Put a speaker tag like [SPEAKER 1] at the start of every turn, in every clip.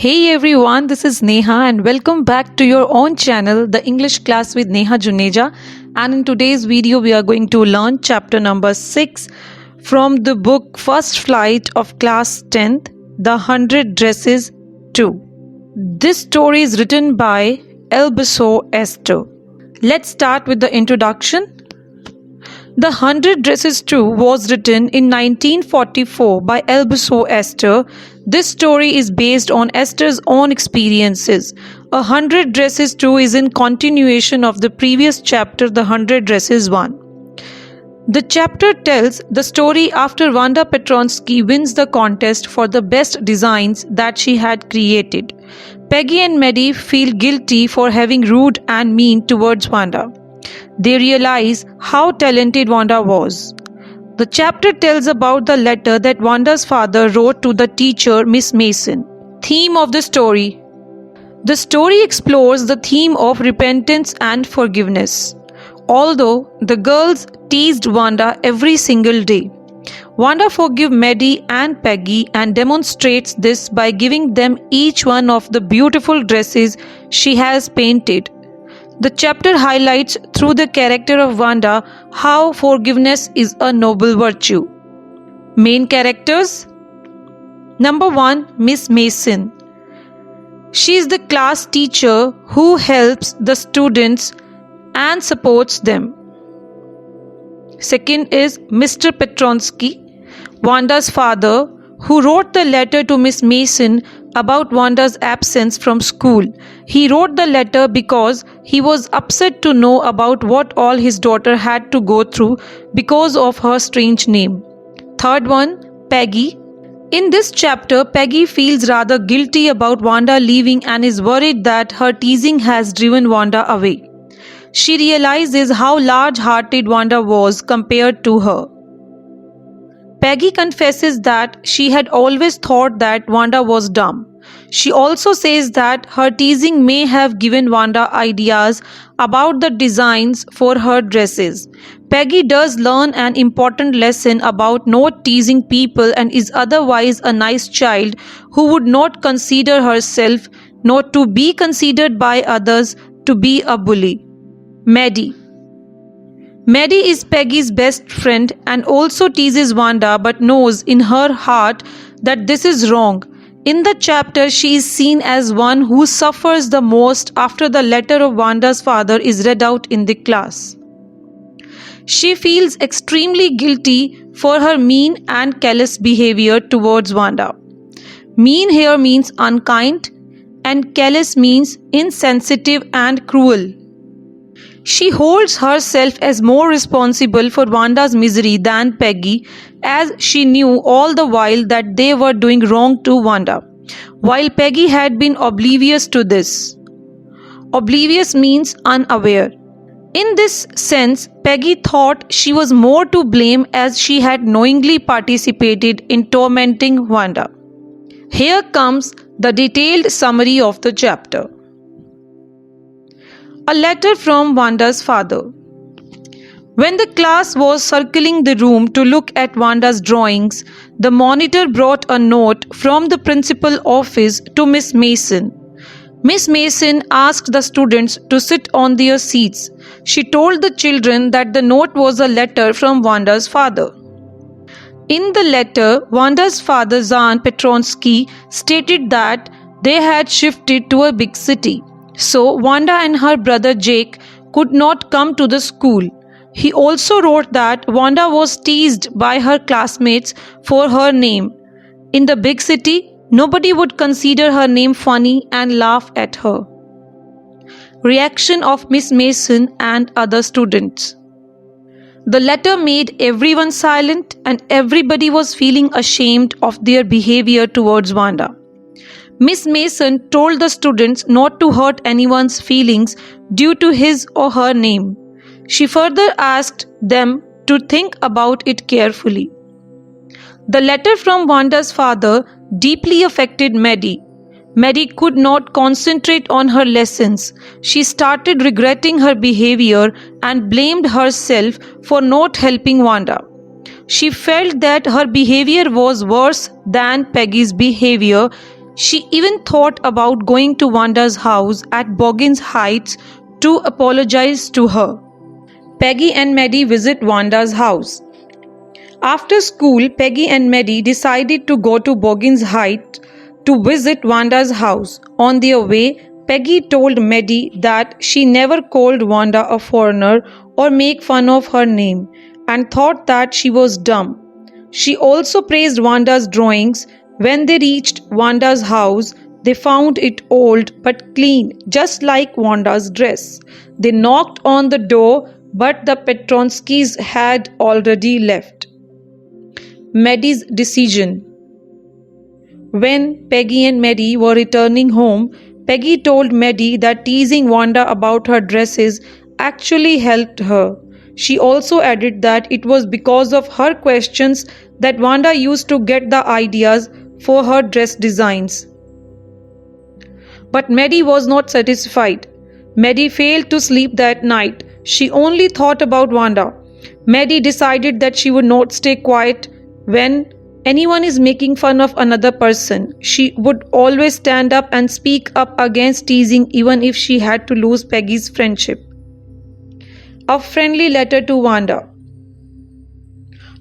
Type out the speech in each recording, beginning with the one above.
[SPEAKER 1] Hey everyone, this is Neha and welcome back to your own channel, The English Class with Neha Juneja. And in today's video, we are going to learn chapter number 6 from the book First Flight of Class 10th, The 100 Dresses 2. This story is written by Elbaso Esther. Let's start with the introduction. The 100 Dresses 2 was written in 1944 by Elbaso Esther. This story is based on Esther's own experiences. 100 Dresses 2 is in continuation of the previous chapter, The 100 Dresses 1. The chapter tells the story after Wanda Petronsky wins the contest for the best designs that she had created. Peggy and Maddie feel guilty for having rude and mean towards Wanda. They realize how talented Wanda was. The chapter tells about the letter that Wanda's father wrote to the teacher, Miss Mason. Theme of the story. The story explores the theme of repentance and forgiveness. Although the girls teased Wanda every single day, Wanda forgives Maddie and Peggy and demonstrates this by giving them each one of the beautiful dresses she has painted. The chapter highlights through the character of Wanda how forgiveness is a noble virtue. Main characters. Number 1, Miss Mason. She is the class teacher who helps the students and supports them. Second is Mr. Petronsky, Wanda's father, who wrote the letter to Miss Mason about Wanda's absence from school. He wrote the letter because he was upset to know about what all his daughter had to go through because of her strange name. Third one, Peggy. In this chapter, Peggy feels rather guilty about Wanda leaving and is worried that her teasing has driven Wanda away. She realizes how large-hearted Wanda was compared to her. Peggy confesses that she had always thought that Wanda was dumb. She also says that her teasing may have given Wanda ideas about the designs for her dresses. Peggy does learn an important lesson about not teasing people and is otherwise a nice child who would not consider herself not to be considered by others to be a bully. Maddie. Maddie is Peggy's best friend and also teases Wanda but knows in her heart that this is wrong. In the chapter, she is seen as one who suffers the most after the letter of Wanda's father is read out in the class. She feels extremely guilty for her mean and callous behavior towards Wanda. Mean here means unkind and callous means insensitive and cruel. She holds herself as more responsible for Wanda's misery than Peggy, as she knew all the while that they were doing wrong to Wanda, while Peggy had been oblivious to this. Oblivious means unaware. In this sense, Peggy thought she was more to blame as she had knowingly participated in tormenting Wanda. Here comes the detailed summary of the chapter. A letter from Wanda's father. When the class was circling the room to look at Wanda's drawings, the monitor brought a note from the principal office to Miss Mason. Miss Mason asked the students to sit on their seats. She told the children that the note was a letter from Wanda's father. In the letter, Wanda's father, Zan Petronsky, stated that they had shifted to a big city. So Wanda and her brother Jake could not come to the school. He also wrote that Wanda was teased by her classmates for her name. In the big city, nobody would consider her name funny and laugh at her. Reaction of Miss Mason and other students. The letter made everyone silent and everybody was feeling ashamed of their behavior towards Wanda. Miss Mason told the students not to hurt anyone's feelings due to his or her name. She further asked them to think about it carefully. The letter from Wanda's father deeply affected Maddie. Maddie could not concentrate on her lessons. She started regretting her behavior and blamed herself for not helping Wanda. She felt that her behavior was worse than Peggy's behavior She even thought about going to Wanda's house at Boggins Heights to apologize to her. Peggy and Maddie visit Wanda's house. After school, Peggy and Maddie decided to go to Boggins Heights to visit Wanda's house. On their way, Peggy told Maddie that she never called Wanda a foreigner or make fun of her name and thought that she was dumb. She also praised Wanda's drawings. When they reached Wanda's house, they found it old but clean, just like Wanda's dress. They knocked on the door, but the Petronskis had already left. Maddie's decision. When Peggy and Maddie were returning home, Peggy told Maddie that teasing Wanda about her dresses actually helped her. She also added that it was because of her questions that Wanda used to get the ideas for her dress designs. But Maddie was not satisfied. Maddie failed to sleep that night. She only thought about Wanda. Maddie decided that she would not stay quiet when anyone is making fun of another person. She would always stand up and speak up against teasing, even if she had to lose Peggy's friendship. A friendly letter to Wanda.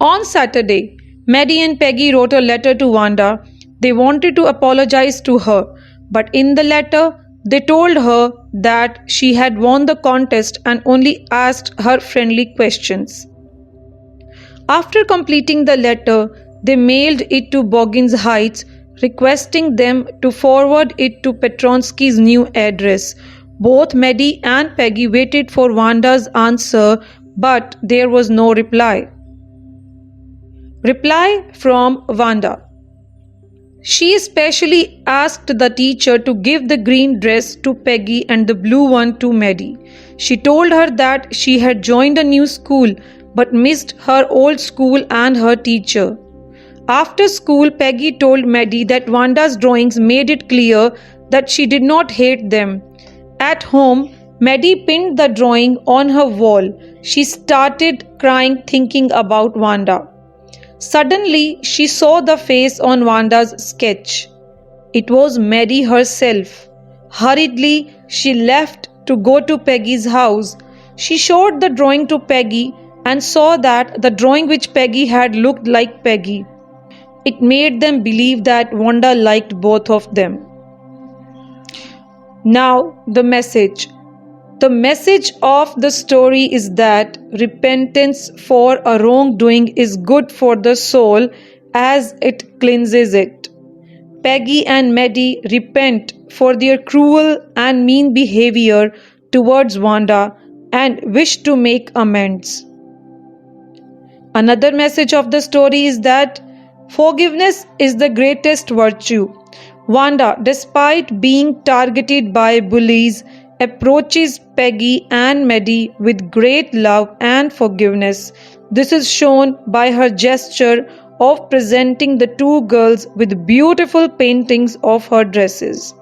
[SPEAKER 1] On Saturday, Maddie and Peggy wrote a letter to Wanda. They wanted to apologize to her, but in the letter, they told her that she had won the contest and only asked her friendly questions. After completing the letter, they mailed it to Boggins Heights, requesting them to forward it to Petronski's new address. Both Maddie and Peggy waited for Wanda's answer, but there was no reply. Reply from Wanda. She especially asked the teacher to give the green dress to Peggy and the blue one to Maddie. She told her that she had joined a new school but missed her old school and her teacher. After school, Peggy told Maddie that Wanda's drawings made it clear that she did not hate them. At home, Maddie pinned the drawing on her wall. She started crying thinking about Wanda. Suddenly, she saw the face on Wanda's sketch. It was Maddie herself. Hurriedly, she left to go to Peggy's house. She showed the drawing to Peggy and saw that the drawing which Peggy had looked like Peggy. It made them believe that Wanda liked both of them. Now, the message. The message of the story is that repentance for a wrongdoing is good for the soul as it cleanses it. Peggy and Maddie repent for their cruel and mean behavior towards Wanda and wish to make amends. Another message of the story is that forgiveness is the greatest virtue. Wanda, despite being targeted by bullies, approaches Peggy and Maddie with great love and forgiveness. This is shown by her gesture of presenting the two girls with beautiful paintings of her dresses.